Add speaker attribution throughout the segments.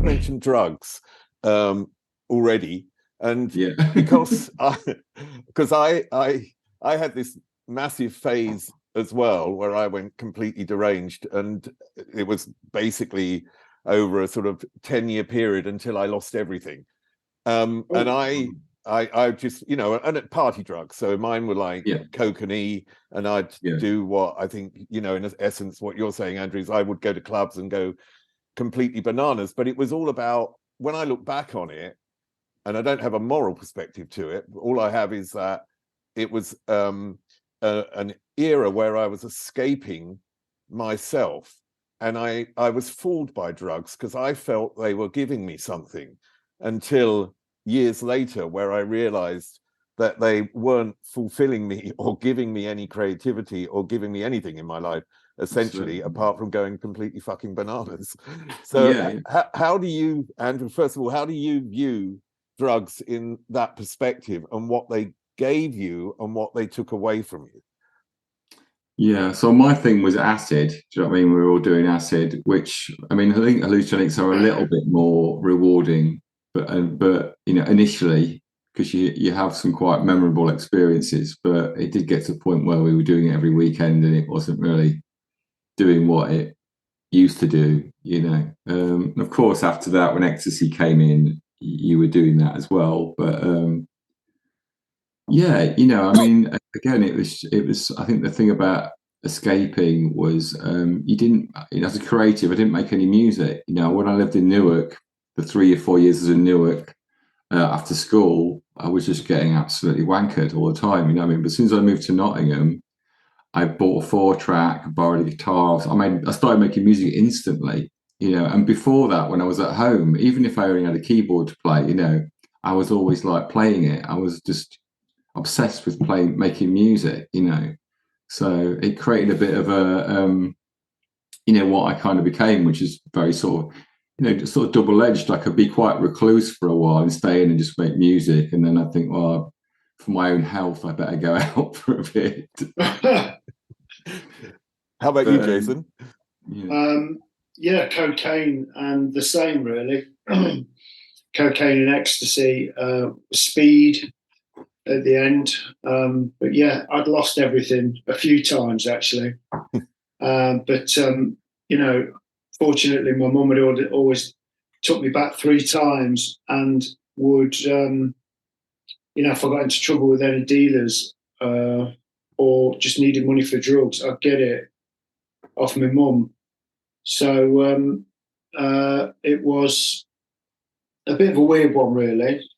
Speaker 1: both mentioned drugs already, and
Speaker 2: Yeah.
Speaker 1: because I had this massive phase as well where I went completely deranged, and it was basically over a sort of 10-year period until I lost everything. And I just, you know, and at party drugs. So mine were like coke and E, and I'd do what I think, you know, in essence, what you're saying, Andrew, is I would go to clubs and go completely bananas. But it was all about, when I look back on it, and I don't have a moral perspective to it, all I have is that it was an era where I was escaping myself. And I was fooled by drugs because I felt they were giving me something, until years later, where I realized that they weren't fulfilling me or giving me any creativity or giving me anything in my life, essentially, apart from going completely fucking bananas. So how do you, Andrew, first of all, how do you view drugs in that perspective, and what they gave you and what they took away from you?
Speaker 2: Yeah, so my thing was acid. Do you know what I mean? We were all doing acid, which, I mean, I think hallucinogenics are a little bit more rewarding, but you know, initially, because you have some quite memorable experiences, but it did get to the point where we were doing it every weekend, and it wasn't really doing what it used to do, you know. Of course, after that, when ecstasy came in, you were doing that as well, but yeah, you know, I mean, again, it was. I think the thing about escaping was you didn't, you know, as a creative, I didn't make any music. You know, when I lived in Newark, the 3 or 4 years I was in Newark after school, I was just getting absolutely wankered all the time. You know what I mean? But as soon as I moved to Nottingham, I bought a 4-track, borrowed a guitar. I started making music instantly. You know, and before that, when I was at home, even if I only had a keyboard to play, you know, I was always like playing it. I was just obsessed with making music, you know. So it created a bit of a, you know, what I kind of became, which is very sort of, you know, sort of double-edged. I could be quite recluse for a while and stay in and just make music. And then I think, well, for my own health, I better go out for a bit.
Speaker 1: How about you, Jason?
Speaker 3: Yeah, cocaine and the same, really. Cocaine and ecstasy, speed at the end. But yeah, I'd lost everything a few times, actually. But you know, fortunately, my mum had always took me back 3 times, and would, you know, if I got into trouble with any dealers or just needed money for drugs, I'd get it off my mum. So it was a bit of a weird one, really.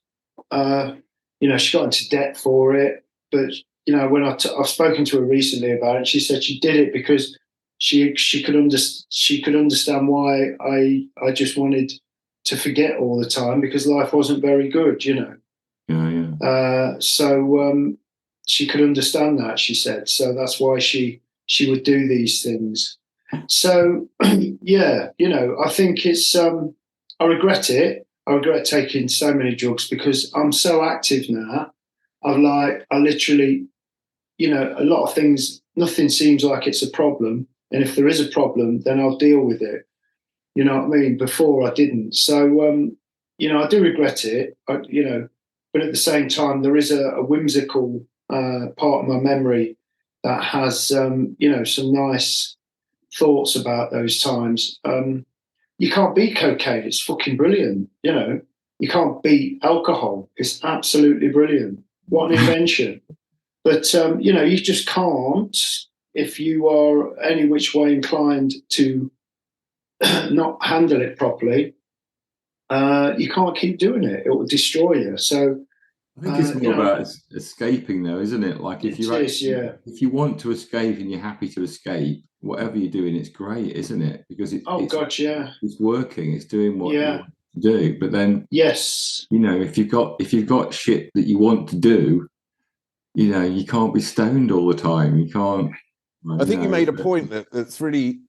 Speaker 3: You know, she got into debt for it, but you know, when I've spoken to her recently about it, she said she did it because she could understand why I just wanted to forget all the time, because life wasn't very good, you know. So she could understand that, she said. So that's why she would do these things. So yeah, you know, I think it's I regret it. I regret taking so many drugs because I'm so active now. I literally, you know, a lot of things, nothing seems like it's a problem. And if there is a problem, then I'll deal with it. You know what I mean? Before I didn't. So, you know, I do regret it, you know, but at the same time, there is a whimsical part of my memory that has, you know, some nice thoughts about those times. You can't beat cocaine. It's fucking brilliant. You know, you can't beat alcohol. It's absolutely brilliant. What an invention. But, you know, you just can't, if you are any which way inclined to not handle it properly, you can't keep doing it. It will destroy you. So
Speaker 2: I think it's more about escaping, though, isn't it? Like if you want to escape and you're happy to escape, whatever you're doing, it's great, isn't it? Because it's working, it's doing what you want to do. But then,
Speaker 3: yes,
Speaker 2: you know, if you've got shit that you want to do, you know, you can't be stoned all the time. You can't.
Speaker 1: I think you made a point that's really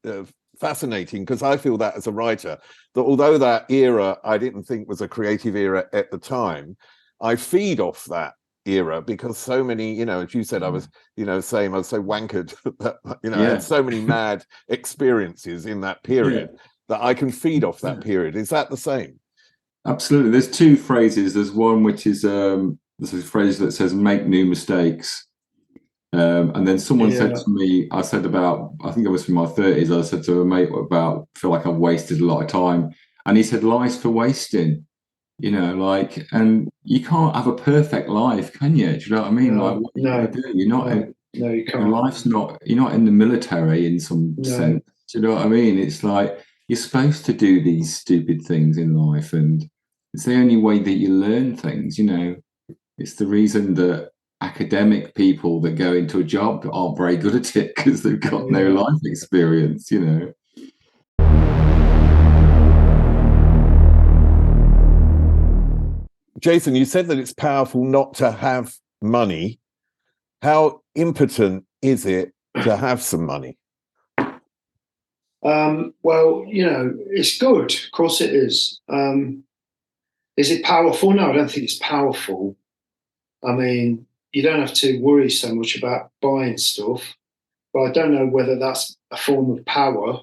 Speaker 1: fascinating, because I feel that as a writer, that although that era I didn't think was a creative era at the time, I feed off that era because so many, you know, as you said, I was, you know, I was so wankered that, you know, I had so many mad experiences in that period. that I can feed off that period. Is that the same?
Speaker 2: Absolutely. There's two phrases. There's one which is there's a phrase that says "make new mistakes," and then someone said to me, I said about, I think I was in my 30s. I said to a mate about, feel like I've wasted a lot of time, and he said, "Life's for wasting." You know, like, and you can't have a perfect life, can you? Do you know what I mean? Like, what are you going to do? You're not.
Speaker 3: No, you can't.
Speaker 2: Your life's not. You're not in the military in some sense. Do you know what I mean? It's like you're supposed to do these stupid things in life, and it's the only way that you learn things. You know, it's the reason that academic people that go into a job aren't very good at it, because they've got no life experience. You know.
Speaker 1: Jason, you said that it's powerful not to have money. How impotent is it to have some money?
Speaker 3: Well, you know, it's good. Of course it is. Is it powerful? No, I don't think it's powerful. I mean, you don't have to worry so much about buying stuff, but I don't know whether that's a form of power.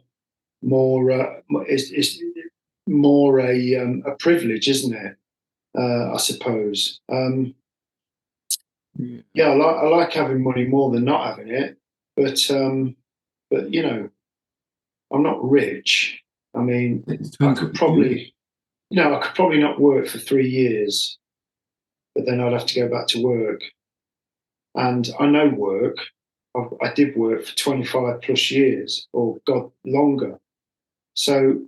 Speaker 3: It's more a privilege, isn't it? I suppose. Yeah, I like having money more than not having it, but you know, I'm not rich. I mean, I could probably not work for 3 years, but then I'd have to go back to work. And I know work. I did work for 25 plus years, or God, longer. So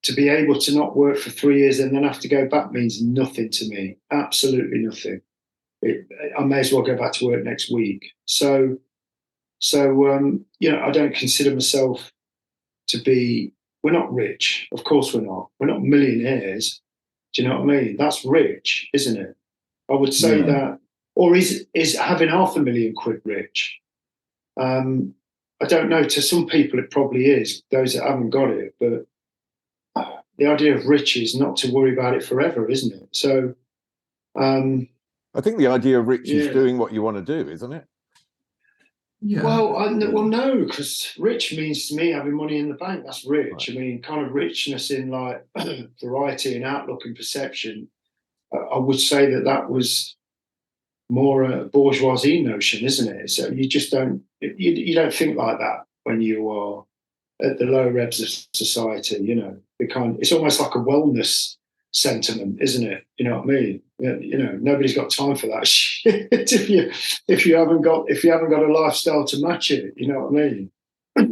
Speaker 3: to be able to not work for 3 years and then have to go back means nothing to me. Absolutely nothing. I may as well go back to work next week. So you know, I don't consider myself to be. We're not rich, of course we're not. We're not millionaires. Do you know what I mean? That's rich, isn't it? I would say that. Or is having £500,000 rich? I don't know. To some people, it probably is. Those that haven't got it, but the idea of rich is not to worry about it forever, isn't it? So.
Speaker 1: I think the idea of rich is doing what you want to do, isn't it?
Speaker 2: Yeah.
Speaker 3: Well, no, because rich means to me having money in the bank. That's rich. Right. I mean, kind of richness in like variety and outlook and perception. I would say that was more a bourgeoisie notion, isn't it? So you just don't you don't think like that when you are at the lower ebbs of society. You know, it's almost like a wellness sentiment, isn't it? You know what I mean? You know, nobody's got time for that shit if you haven't got a lifestyle to match it. You know what I mean?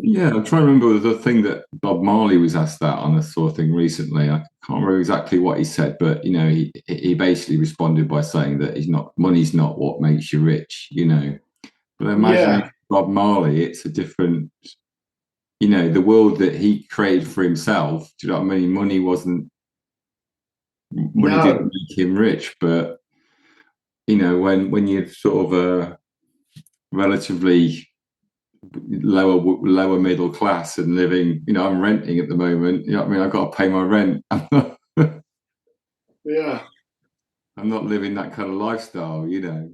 Speaker 2: Yeah, I'm trying to remember the thing that Bob Marley was asked that on a sort of thing recently. I can't remember exactly what he said, but you know, he basically responded by saying that money's not what makes you rich. You know, but imagine Bob Marley, it's a different. You know, the world that he created for himself. Do you know what I mean? Money didn't make him rich, but you know, when you're sort of a relatively lower middle class and living, you know, I'm renting at the moment. You know what I mean? I've got to pay my rent.
Speaker 3: Yeah,
Speaker 2: I'm not living that kind of lifestyle, you know.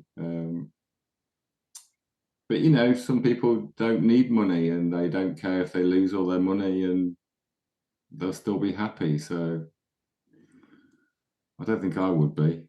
Speaker 2: But you know, some people don't need money and they don't care if they lose all their money and they'll still be happy. So I don't think I would be.